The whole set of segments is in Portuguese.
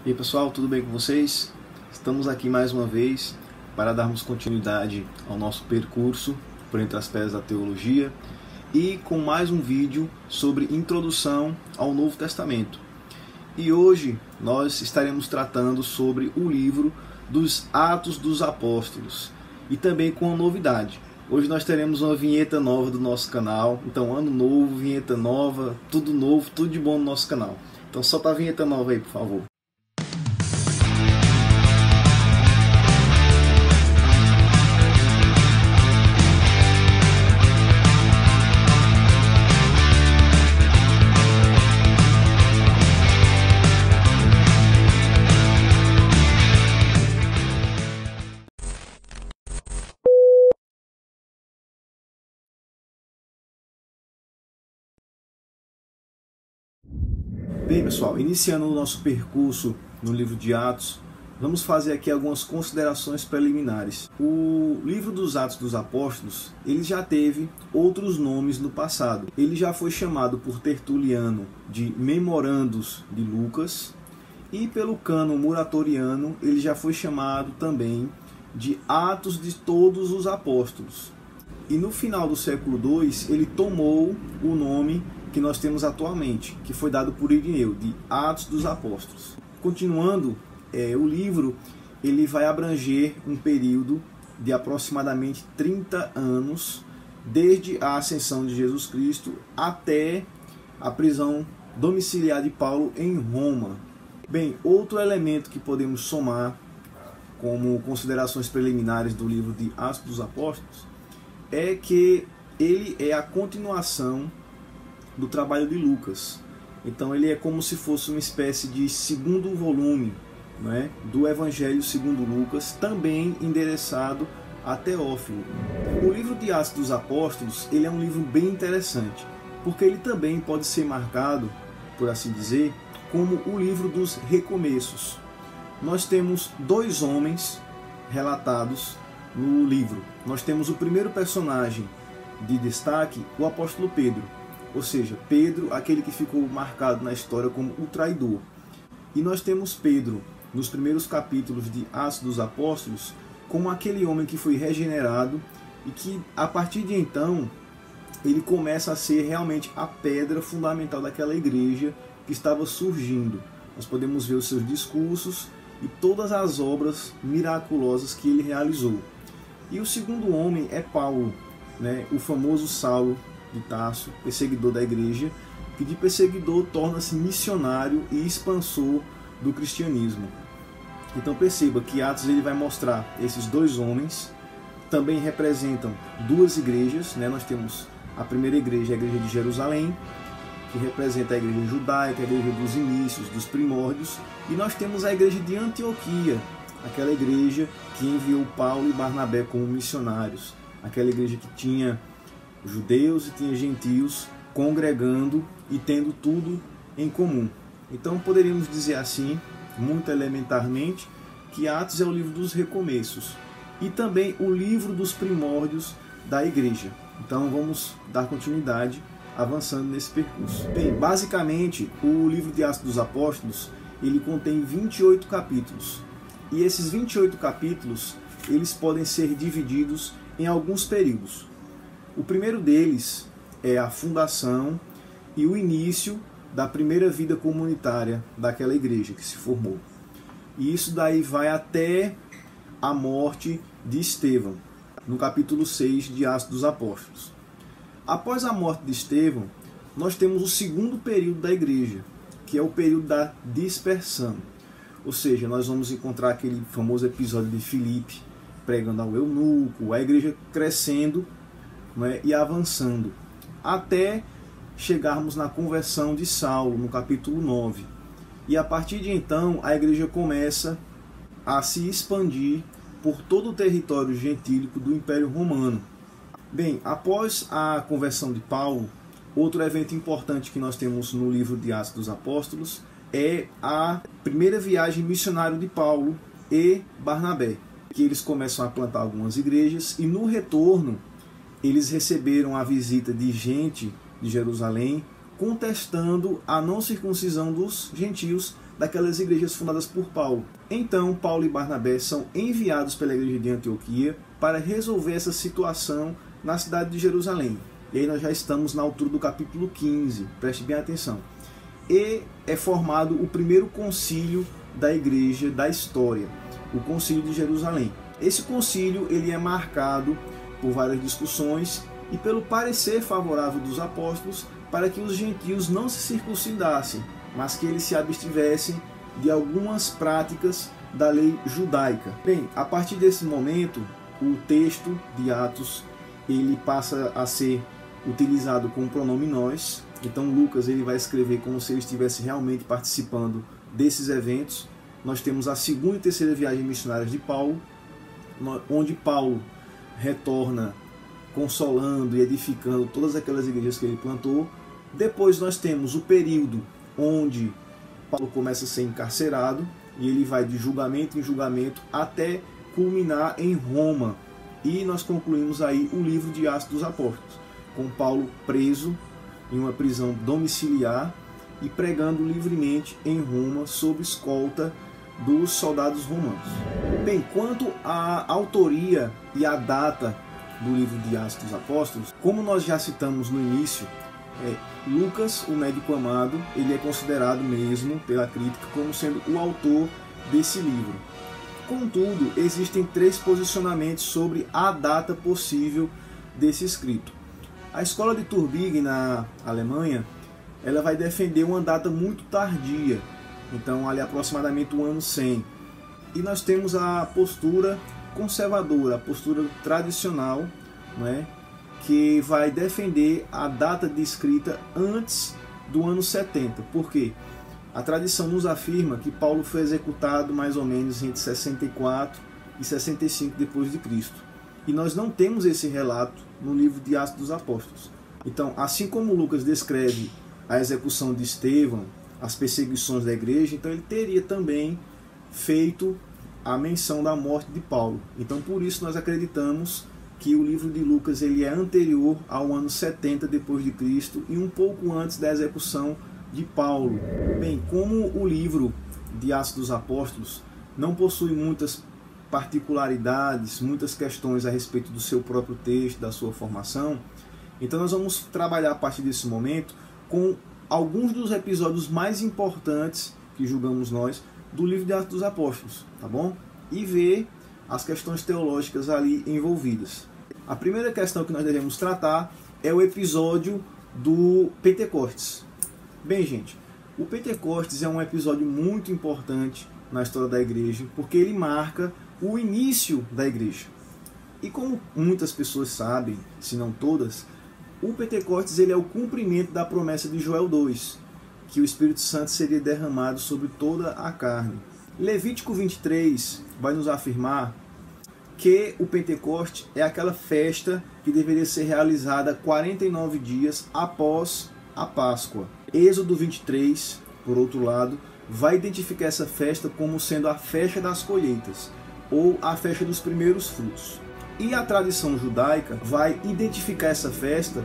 E aí pessoal, tudo bem com vocês? Estamos aqui mais uma vez para darmos continuidade ao nosso percurso por entre as pedras da teologia e com mais um vídeo sobre introdução ao Novo Testamento. E hoje nós estaremos tratando sobre o livro dos Atos dos Apóstolos e também com uma novidade. Hoje nós teremos uma vinheta nova do nosso canal, então ano novo, vinheta nova, tudo de bom no nosso canal. Então solta a vinheta nova aí, por favor. Bem pessoal, iniciando o nosso percurso no livro de Atos, vamos fazer aqui algumas considerações preliminares. O livro dos Atos dos Apóstolos, ele já teve outros nomes no passado. Ele já foi chamado por Tertuliano de Memorandos de Lucas e pelo cânon muratoriano ele já foi chamado também de Atos de Todos os Apóstolos. E no final do século II ele tomou o nome que nós temos atualmente, que foi dado por Irineu, de Atos dos Apóstolos. Continuando, o livro ele vai abranger um período de aproximadamente 30 anos, desde a ascensão de Jesus Cristo até a prisão domiciliar de Paulo em Roma. Bem, outro elemento que podemos somar como considerações preliminares do livro de Atos dos Apóstolos é que ele é a continuação do trabalho de Lucas. Então ele é como se fosse uma espécie de segundo volume, né, do Evangelho segundo Lucas, também endereçado a Teófilo. O livro de Atos dos Apóstolos ele é um livro bem interessante, porque ele também pode ser marcado, por assim dizer, como o livro dos recomeços. Nós temos dois homens relatados no livro. Nós temos o primeiro personagem de destaque, o apóstolo Pedro. Ou seja, Pedro, aquele que ficou marcado na história como o traidor. E nós temos Pedro, nos primeiros capítulos de Atos dos Apóstolos, como aquele homem que foi regenerado e que, a partir de então, ele começa a ser realmente a pedra fundamental daquela igreja que estava surgindo. Nós podemos ver os seus discursos e todas as obras miraculosas que ele realizou. E o segundo homem é Paulo, né, o famoso Saulo de Tarso, perseguidor da igreja, que de perseguidor torna-se missionário e expansor do cristianismo. Então perceba que Atos ele vai mostrar esses dois homens, também representam duas igrejas, né? Nós temos a primeira igreja, a igreja de Jerusalém, que representa a igreja judaica, a igreja dos inícios, dos primórdios, e nós temos a igreja de Antioquia, aquela igreja que enviou Paulo e Barnabé como missionários, aquela igreja que tinha judeus e tinha gentios congregando e tendo tudo em comum. Então poderíamos dizer assim, muito elementarmente, que Atos é o livro dos recomeços e também o livro dos primórdios da igreja. Então vamos dar continuidade avançando nesse percurso. Bem, basicamente o livro de Atos dos Apóstolos ele contém 28 capítulos e esses 28 capítulos eles podem ser divididos em alguns períodos. O primeiro deles é a fundação e o início da primeira vida comunitária daquela igreja que se formou. E isso daí vai até a morte de Estevão, no capítulo 6 de Atos dos Apóstolos. Após a morte de Estevão, nós temos o segundo período da igreja, que é o período da dispersão. Ou seja, nós vamos encontrar aquele famoso episódio de Filipe pregando ao eunuco, a igreja crescendo, né, e avançando, até chegarmos na conversão de Saulo, no capítulo 9. E a partir de então, a igreja começa a se expandir por todo o território gentílico do Império Romano. Bem, após a conversão de Paulo, outro evento importante que nós temos no livro de Atos dos Apóstolos é a primeira viagem missionária de Paulo e Barnabé, que eles começam a plantar algumas igrejas e no retorno eles receberam a visita de gente de Jerusalém contestando a não circuncisão dos gentios daquelas igrejas fundadas por Paulo. Então, Paulo e Barnabé são enviados pela igreja de Antioquia para resolver essa situação na cidade de Jerusalém. E aí nós já estamos na altura do capítulo 15, preste bem atenção. E é formado o primeiro concílio da igreja da história, o concílio de Jerusalém. Esse concílio ele é marcado por várias discussões e pelo parecer favorável dos apóstolos para que os gentios não se circuncidassem, mas que eles se abstivessem de algumas práticas da lei judaica. Bem, a partir desse momento, o texto de Atos ele passa a ser utilizado com o pronome nós. Então Lucas ele vai escrever como se ele estivesse realmente participando desses eventos. Nós temos a segunda e terceira viagem missionárias de Paulo, onde Paulo retorna consolando e edificando todas aquelas igrejas que ele plantou. Depois nós temos o período onde Paulo começa a ser encarcerado e ele vai de julgamento em julgamento até culminar em Roma. E nós concluímos aí o livro de Atos dos Apóstolos, com Paulo preso em uma prisão domiciliar e pregando livremente em Roma sob escolta dos soldados romanos. Bem, quanto à autoria e à data do livro de Atos dos Apóstolos, como nós já citamos no início, Lucas, o médico amado, ele é considerado mesmo pela crítica como sendo o autor desse livro. Contudo, existem 3 posicionamentos sobre a data possível desse escrito. A escola de Tübingen, na Alemanha, ela vai defender uma data muito tardia, então ali aproximadamente o ano 100. E nós temos a postura conservadora, a postura tradicional, né, que vai defender a data de escrita antes do ano 70. Por quê? A tradição nos afirma que Paulo foi executado mais ou menos entre 64 e 65 depois de Cristo. E nós não temos esse relato no livro de Atos dos Apóstolos. Então, assim como Lucas descreve a execução de Estevão, as perseguições da igreja, então ele teria também feito a menção da morte de Paulo. Então, por isso nós acreditamos que o livro de Lucas ele é anterior ao ano 70 depois de Cristo e um pouco antes da execução de Paulo. Bem, como o livro de Atos dos Apóstolos não possui muitas particularidades, muitas questões a respeito do seu próprio texto, da sua formação, então nós vamos trabalhar a partir desse momento com alguns dos episódios mais importantes, que julgamos nós, do livro de Atos dos Apóstolos, tá bom? E ver as questões teológicas ali envolvidas. A primeira questão que nós devemos tratar é o episódio do Pentecostes. Bem, gente, o Pentecostes é um episódio muito importante na história da igreja, porque ele marca o início da igreja. E como muitas pessoas sabem, se não todas, o Pentecostes ele é o cumprimento da promessa de Joel 2, que o Espírito Santo seria derramado sobre toda a carne. Levítico 23 vai nos afirmar que o Pentecoste é aquela festa que deveria ser realizada 49 dias após a Páscoa. Êxodo 23, por outro lado, vai identificar essa festa como sendo a festa das colheitas, ou a festa dos primeiros frutos. E a tradição judaica vai identificar essa festa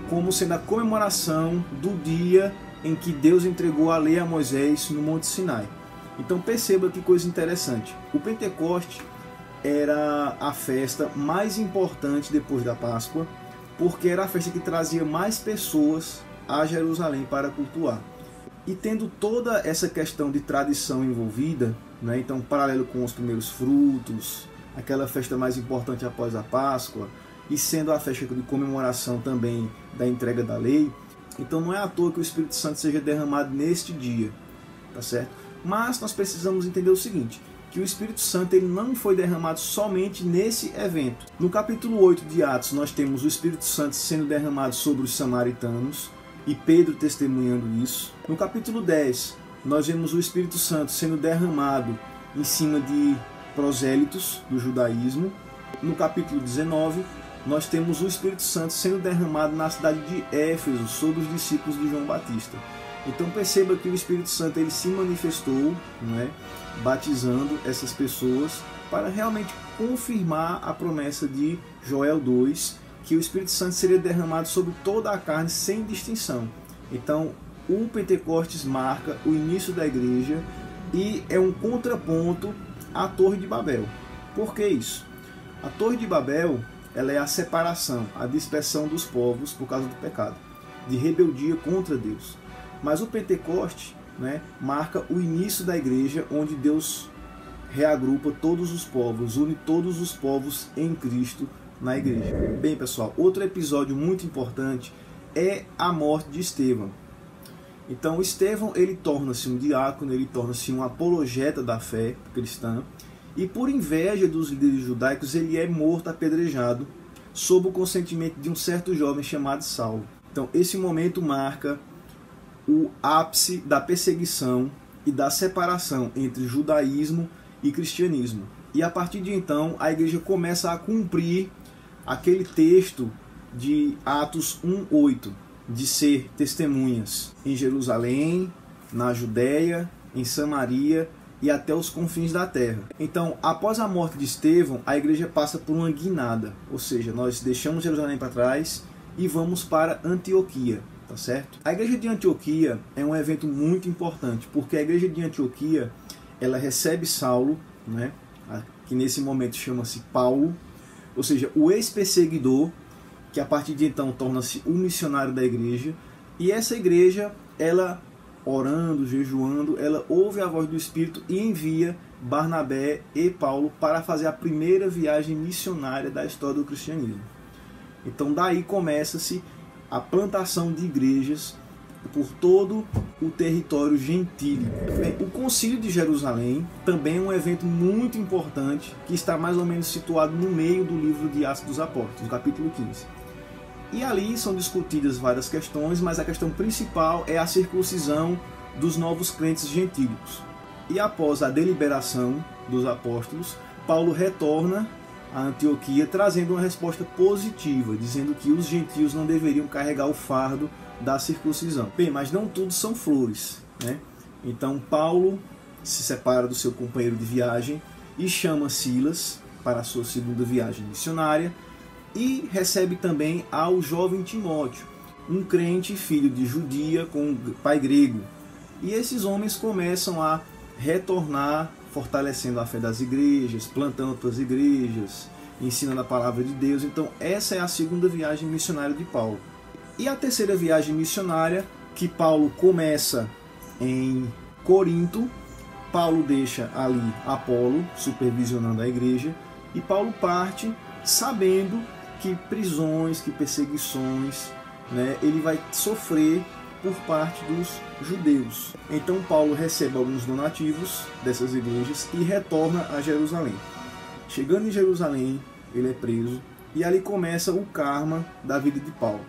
como sendo a comemoração do dia em que Deus entregou a lei a Moisés no Monte Sinai. Então perceba que coisa interessante. O Pentecoste era a festa mais importante depois da Páscoa, porque era a festa que trazia mais pessoas a Jerusalém para cultuar. E tendo toda essa questão de tradição envolvida, né, então paralelo com os primeiros frutos, aquela festa mais importante após a Páscoa, e sendo a festa de comemoração também da entrega da lei, então não é à toa que o Espírito Santo seja derramado neste dia, tá certo? Mas nós precisamos entender o seguinte, que o Espírito Santo ele não foi derramado somente nesse evento. No capítulo 8 de Atos nós temos o Espírito Santo sendo derramado sobre os samaritanos e Pedro testemunhando isso. No capítulo 10 nós vemos o Espírito Santo sendo derramado em cima de prosélitos do judaísmo. No capítulo 19 nós temos o Espírito Santo sendo derramado na cidade de Éfeso sobre os discípulos de João Batista. Então perceba que o Espírito Santo ele se manifestou, né, batizando essas pessoas para realmente confirmar a promessa de Joel 2, que o Espírito Santo seria derramado sobre toda a carne sem distinção. Então o Pentecostes marca o início da igreja e é um contraponto à Torre de Babel. Por que isso? A Torre de Babel, ela é a separação, a dispersão dos povos por causa do pecado, de rebeldia contra Deus. Mas o Pentecoste, né, marca o início da igreja, onde Deus reagrupa todos os povos, une todos os povos em Cristo na igreja. Bem, pessoal, outro episódio muito importante é a morte de Estevão. Então, Estevão, ele torna-se um diácono, ele torna-se um apologeta da fé cristã, e por inveja dos líderes judaicos, ele é morto apedrejado, sob o consentimento de um certo jovem chamado Saulo. Então, esse momento marca o ápice da perseguição e da separação entre judaísmo e cristianismo. E a partir de então, a igreja começa a cumprir aquele texto de Atos 1:8, de ser testemunhas em Jerusalém, na Judéia, em Samaria e até os confins da terra. Então, após a morte de Estevão, a igreja passa por uma guinada, ou seja, nós deixamos Jerusalém para trás e vamos para Antioquia, tá certo? A igreja de Antioquia é um evento muito importante, porque a igreja de Antioquia, ela recebe Saulo, né, que nesse momento chama-se Paulo, ou seja, o ex-perseguidor, que a partir de então torna-se um missionário da igreja, e essa igreja, ela orando, jejuando, ela ouve a voz do Espírito e envia Barnabé e Paulo para fazer a primeira viagem missionária da história do cristianismo. Então daí começa-se a plantação de igrejas por todo o território gentílico. O Concílio de Jerusalém também é um evento muito importante que está mais ou menos situado no meio do livro de Atos dos Apóstolos, no capítulo 15. E ali são discutidas várias questões, mas a questão principal é a circuncisão dos novos crentes gentílicos. E após a deliberação dos apóstolos, Paulo retorna a Antioquia trazendo uma resposta positiva, dizendo que os gentios não deveriam carregar o fardo da circuncisão. Bem, mas não tudo são flores, né? Então Paulo se separa do seu companheiro de viagem e chama Silas para a sua segunda viagem missionária, e recebe também ao jovem Timóteo, um crente filho de judia com pai grego. E esses homens começam a retornar, fortalecendo a fé das igrejas, plantando outras igrejas, ensinando a palavra de Deus. Então essa é a segunda viagem missionária de Paulo. E a terceira viagem missionária, que Paulo começa em Corinto, Paulo deixa ali Apolo supervisionando a igreja, e Paulo parte sabendo que prisões, que perseguições, né, ele vai sofrer por parte dos judeus. Então Paulo recebe alguns donativos dessas igrejas e retorna a Jerusalém. Chegando em Jerusalém, ele é preso, e ali começa o karma da vida de Paulo.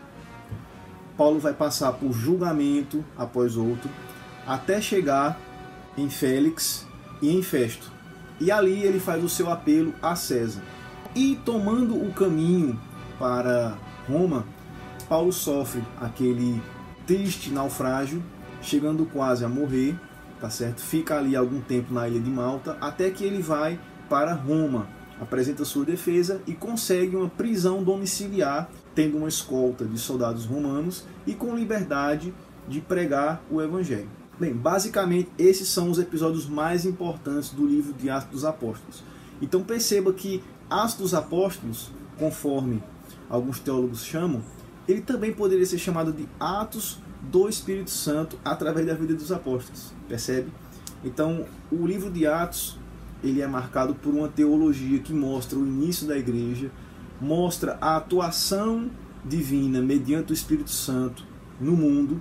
Paulo vai passar por julgamento após outro, até chegar em Félix e em Festo. E ali ele faz o seu apelo a César. E tomando o caminho para Roma, Paulo sofre aquele triste naufrágio, chegando quase a morrer, tá certo? Fica ali algum tempo na ilha de Malta, até que ele vai para Roma, apresenta sua defesa e consegue uma prisão domiciliar, tendo uma escolta de soldados romanos e com liberdade de pregar o evangelho. Bem, basicamente esses são os episódios mais importantes do livro de Atos dos Apóstolos. Então perceba que Atos dos Apóstolos, conforme alguns teólogos chamam, ele também poderia ser chamado de Atos do Espírito Santo através da vida dos apóstolos, percebe? Então, o livro de Atos, ele é marcado por uma teologia que mostra o início da igreja, mostra a atuação divina mediante o Espírito Santo no mundo,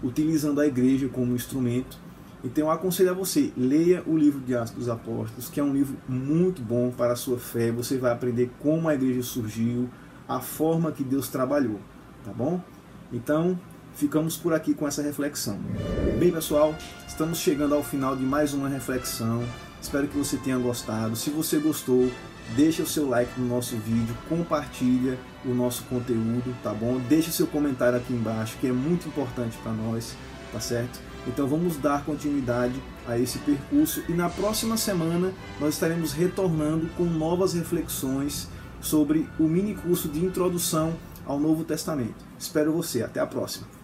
utilizando a igreja como instrumento. Então eu aconselho a você, leia o livro de Atos dos Apóstolos, que é um livro muito bom para a sua fé. Você vai aprender como a igreja surgiu, a forma que Deus trabalhou, tá bom? Então, ficamos por aqui com essa reflexão. Bem, pessoal, estamos chegando ao final de mais uma reflexão. Espero que você tenha gostado. Se você gostou, deixa o seu like no nosso vídeo, compartilha o nosso conteúdo, tá bom? Deixa seu comentário aqui embaixo, que é muito importante para nós, tá certo? Então vamos dar continuidade a esse percurso e na próxima semana nós estaremos retornando com novas reflexões sobre o mini curso de introdução ao Novo Testamento. Espero você, até a próxima!